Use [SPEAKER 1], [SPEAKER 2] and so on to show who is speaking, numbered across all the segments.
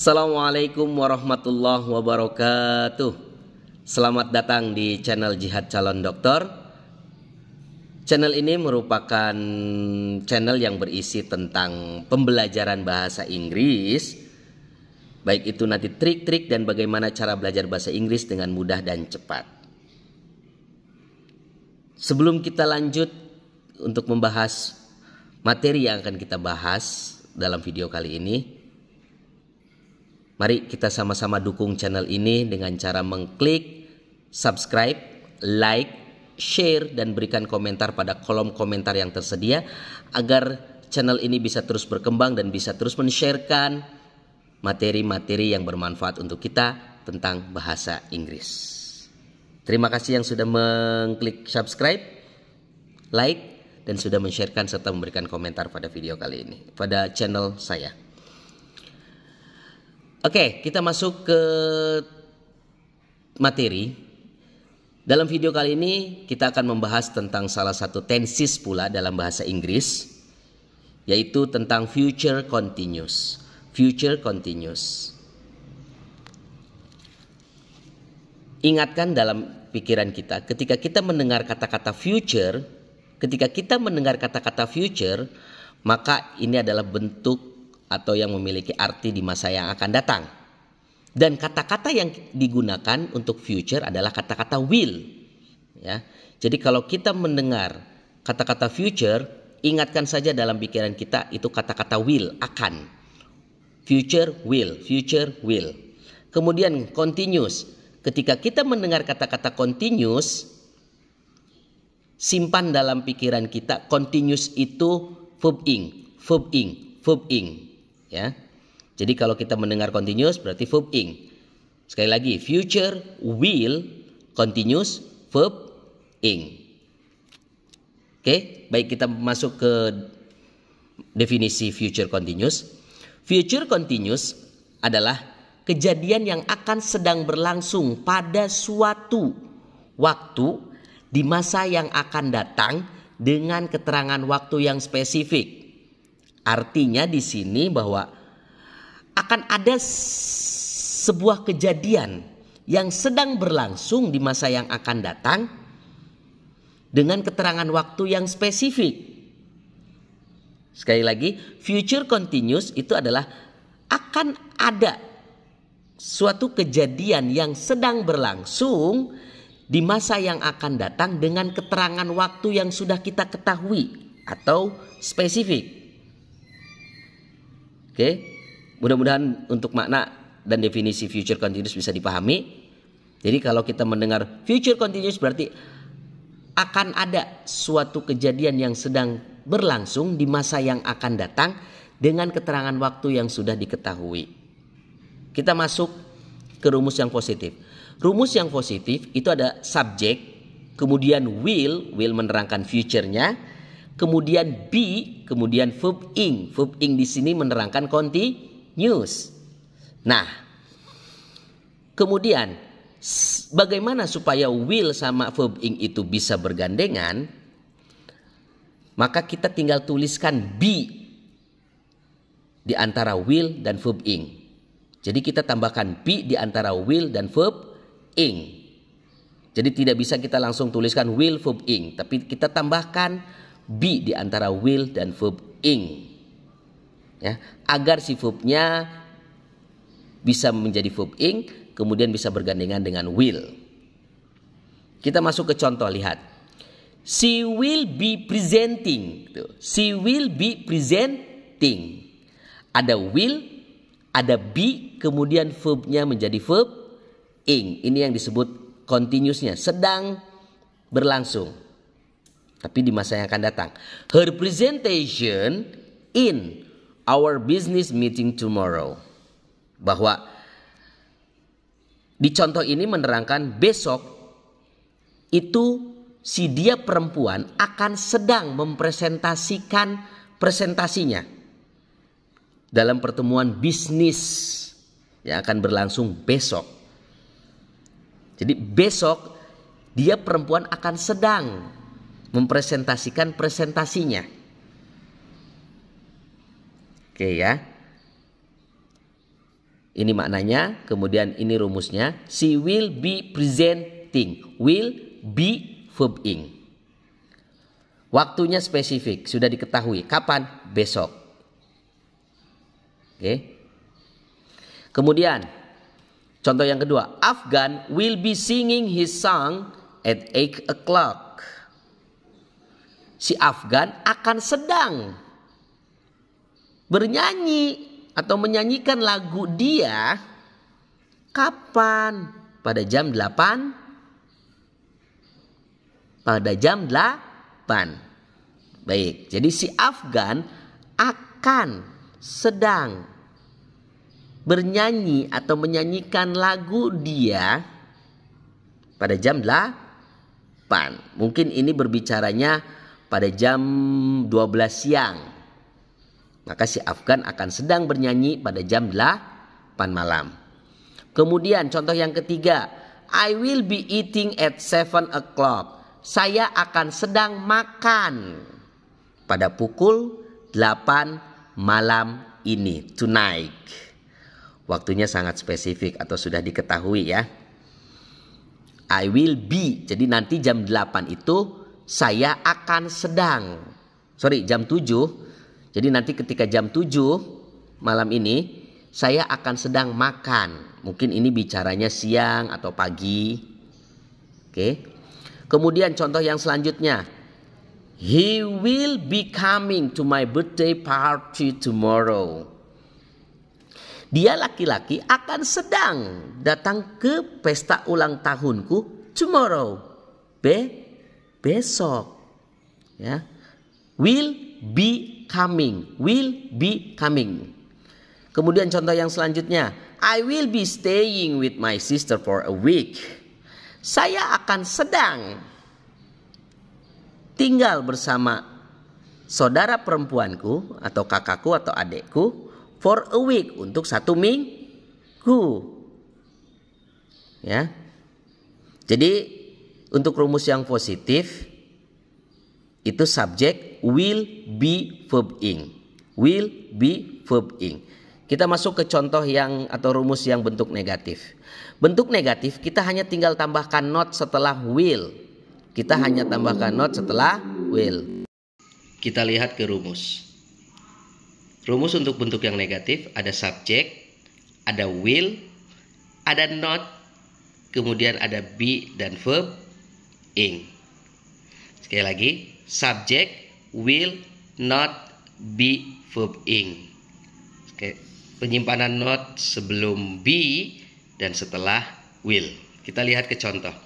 [SPEAKER 1] Assalamualaikum warahmatullahi wabarakatuh. Selamat datang di channel Jihad Calon Dokter. Channel ini merupakan channel yang berisi tentang pembelajaran bahasa Inggris, baik itu nanti trik-trik dan bagaimana cara belajar bahasa Inggris dengan mudah dan cepat. Sebelum kita lanjut untuk membahas materi yang akan kita bahas dalam video kali ini, mari kita sama-sama dukung channel ini dengan cara mengklik subscribe, like, share, dan berikan komentar pada kolom komentar yang tersedia agar channel ini bisa terus berkembang dan bisa terus men-sharekan materi-materi yang bermanfaat untuk kita tentang bahasa Inggris. Terima kasih yang sudah mengklik subscribe, like, dan sudah men-sharekan serta memberikan komentar pada video kali ini, pada channel saya. Oke, kita masuk ke materi. Dalam video kali ini kita akan membahas tentang salah satu tenses pula dalam bahasa Inggris, yaitu tentang future continuous. Future continuous. Ingatkan dalam pikiran kita, ketika kita mendengar kata-kata future, maka ini adalah bentuk atau yang memiliki arti di masa yang akan datang. Dan kata-kata yang digunakan untuk future adalah kata-kata will. Ya. Jadi kalau kita mendengar kata-kata future, ingatkan saja dalam pikiran kita itu kata-kata will, akan. Future will, future will. Kemudian continuous. Ketika kita mendengar kata-kata continuous, simpan dalam pikiran kita continuous itu verb ing. Ya. Jadi kalau kita mendengar continuous berarti verb ing. Sekali lagi, future will continuous verb ing. Oke, baik, kita masuk ke definisi future continuous. Future continuous adalah kejadian yang akan sedang berlangsung pada suatu waktu di masa yang akan datang dengan keterangan waktu yang spesifik. Artinya di sini bahwa akan ada sebuah kejadian yang sedang berlangsung di masa yang akan datang dengan keterangan waktu yang spesifik. Sekali lagi, future continuous itu adalah akan ada suatu kejadian yang sedang berlangsung di masa yang akan datang dengan keterangan waktu yang sudah kita ketahui atau spesifik. Oke, mudah-mudahan untuk makna dan definisi future continuous bisa dipahami. Jadi kalau kita mendengar future continuous berarti akan ada suatu kejadian yang sedang berlangsung di masa yang akan datang dengan keterangan waktu yang sudah diketahui. Kita masuk ke rumus yang positif. Rumus yang positif itu ada subjek, kemudian will menerangkan future-nya, kemudian be, kemudian verb ing. Verb ing di sini menerangkan continuous. Nah, kemudian bagaimana supaya will sama verb ing itu bisa bergandengan? Maka kita tinggal tuliskan be di antara will dan verb ing. Jadi kita tambahkan be di antara will dan verb ing. Jadi tidak bisa kita langsung tuliskan will verb ing, tapi kita tambahkan be di antara will dan verb ing, ya, agar si verbnya bisa menjadi verb ing, kemudian bisa bergandengan dengan will. Kita masuk ke contoh, lihat. She will be presenting. She will be presenting. Ada will, ada be, kemudian verbnya menjadi verb ing. Ini yang disebut continuousnya, sedang berlangsung, tapi di masa yang akan datang. Her presentation in our business meeting tomorrow. Bahwa di contoh ini menerangkan besok itu si dia perempuan akan sedang mempresentasikan presentasinya dalam pertemuan bisnis yang akan berlangsung besok. Jadi besok dia perempuan akan sedang mempresentasikan presentasinya. Oke ya. Ini maknanya, kemudian ini rumusnya. She will be presenting. Will be verb ing. Waktunya spesifik, sudah diketahui. Kapan? Besok. Oke. Kemudian, contoh yang kedua. Afgan will be singing his song at 8 o'clock. Si Afgan akan sedang bernyanyi atau menyanyikan lagu dia kapan? Pada jam 8. Pada jam 8. Baik, jadi si Afgan akan sedang bernyanyi atau menyanyikan lagu dia pada jam 8. Mungkin ini berbicaranya pada jam 12 siang. Maka si Afgan akan sedang bernyanyi pada jam 8 malam. Kemudian contoh yang ketiga. I will be eating at 7 o'clock. Saya akan sedang makan pada pukul 8 malam ini. Tonight. Waktunya sangat spesifik atau sudah diketahui ya. I will be. Jadi nanti jam 8 itu saya akan sedang. Jam 7. Jadi nanti ketika jam 7 malam ini saya akan sedang makan. Mungkin ini bicaranya siang atau pagi. Oke. Kemudian contoh yang selanjutnya. He will be coming to my birthday party tomorrow. Dia laki-laki akan sedang datang ke pesta ulang tahunku tomorrow. Besok. Ya. Will be coming. Will be coming. Kemudian contoh yang selanjutnya. I will be staying with my sister for a week. Saya akan sedang tinggal bersama saudara perempuanku atau kakakku atau adekku for a week, untuk 1 minggu. Ya. Jadi untuk rumus yang positif itu subjek will be verb ing. Will be verb ing. Kita masuk ke contoh yang atau rumus yang bentuk negatif. Bentuk negatif kita hanya tinggal tambahkan not setelah will. Kita hanya tambahkan not setelah will. Kita lihat ke rumus. Rumus untuk bentuk yang negatif ada subjek, ada will, ada not, kemudian ada be dan verb ing. Sekali lagi, subjek, will, not, be, verb ing. Oke, penyimpanan not sebelum be dan setelah will. Kita lihat ke contoh.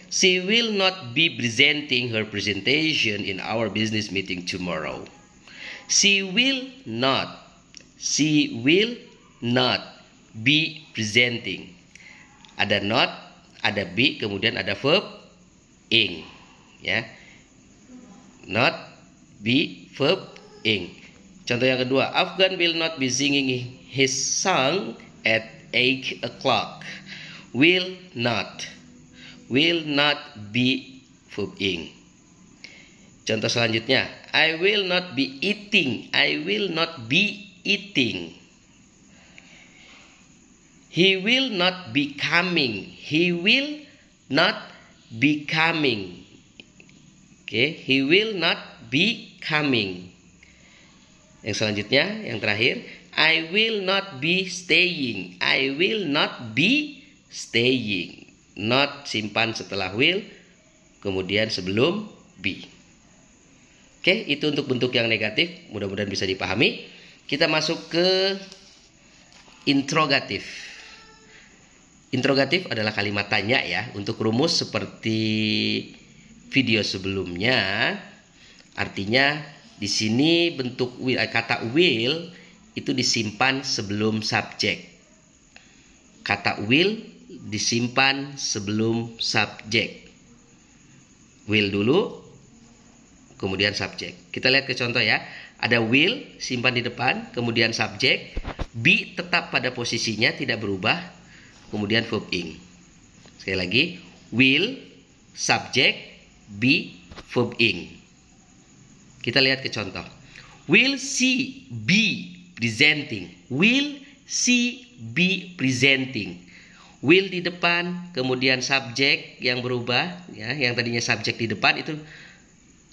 [SPEAKER 1] She will not be presenting her presentation in our business meeting tomorrow. She will not be presenting. Ada not, ada be, kemudian ada verb ing. Ya. Not, be, verb ing. Contoh yang kedua, Afgan will not be singing his song at 8 o'clock. Will not be verb ing. Contoh selanjutnya, I will not be eating. I will not be eating. He will not be coming. He will not be coming. Oke, he will not be coming. Yang selanjutnya, yang terakhir, I will not be staying. I will not be staying. Not simpan setelah will, kemudian sebelum be. Oke, itu untuk bentuk yang negatif. Mudah-mudahan bisa dipahami. Kita masuk ke interrogatif. Interrogatif adalah kalimat tanya ya. Untuk rumus seperti video sebelumnya, artinya di sini bentuk will, kata will itu disimpan sebelum subjek. Kata will disimpan sebelum subjek. Will dulu, kemudian subjek. Kita lihat ke contoh ya. Ada will, simpan di depan, kemudian subjek. Be tetap pada posisinya, tidak berubah. Kemudian verb ing. Sekali lagi, will, subjek, be, verb ing. Kita lihat ke contoh. Will she be presenting? Will she be presenting. Will di depan, kemudian subjek yang berubah, ya, yang tadinya subjek di depan itu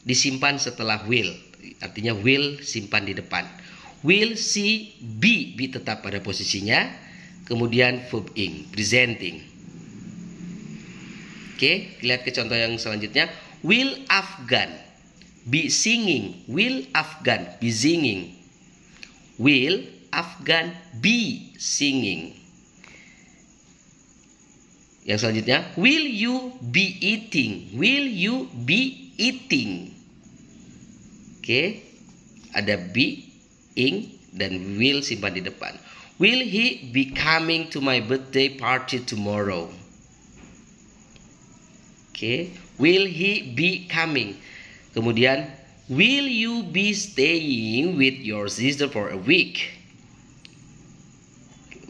[SPEAKER 1] disimpan setelah will. Artinya will simpan di depan. Will she be tetap pada posisinya. Kemudian verb ing, presenting. Oke, lihat ke contoh yang selanjutnya. Will Afgan be singing. Will Afgan be singing. Will Afgan be singing. Yang selanjutnya, will you be eating? Will you be eating? Oke, ada be, ing, dan will simpan di depan. Will he be coming to my birthday party tomorrow? Oke, will he be coming? Kemudian, will you be staying with your sister for a week?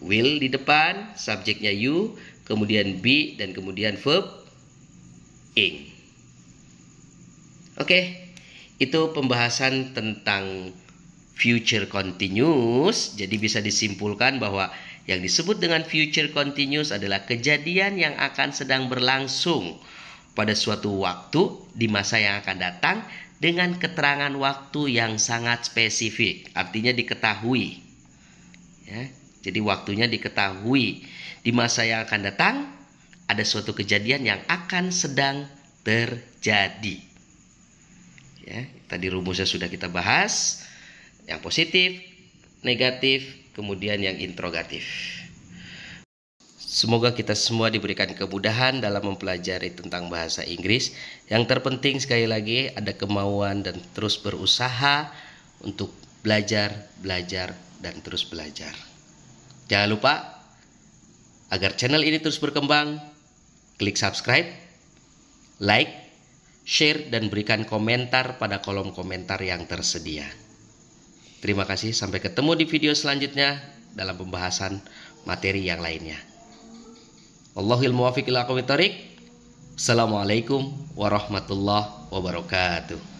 [SPEAKER 1] Will di depan, subjeknya you, kemudian be, dan kemudian verb ing. Oke, itu pembahasan tentang future continuous. Jadi bisa disimpulkan bahwa yang disebut dengan future continuous adalah kejadian yang akan sedang berlangsung pada suatu waktu di masa yang akan datang dengan keterangan waktu yang sangat spesifik. Artinya diketahui. Ya, jadi waktunya diketahui. Di masa yang akan datang ada suatu kejadian yang akan sedang terjadi. Ya, tadi rumusnya sudah kita bahas. Yang positif, negatif, kemudian yang interrogatif. Semoga kita semua diberikan kemudahan dalam mempelajari tentang bahasa Inggris. Yang terpenting sekali lagi ada kemauan dan terus berusaha untuk belajar, dan terus belajar. Jangan lupa, agar channel ini terus berkembang, klik subscribe, like, share, dan berikan komentar pada kolom komentar yang tersedia. Terima kasih, sampai ketemu di video selanjutnya dalam pembahasan materi yang lainnya. Wallahul muwaffiq ila aqwamit thoriq. Assalamualaikum warahmatullahi wabarakatuh.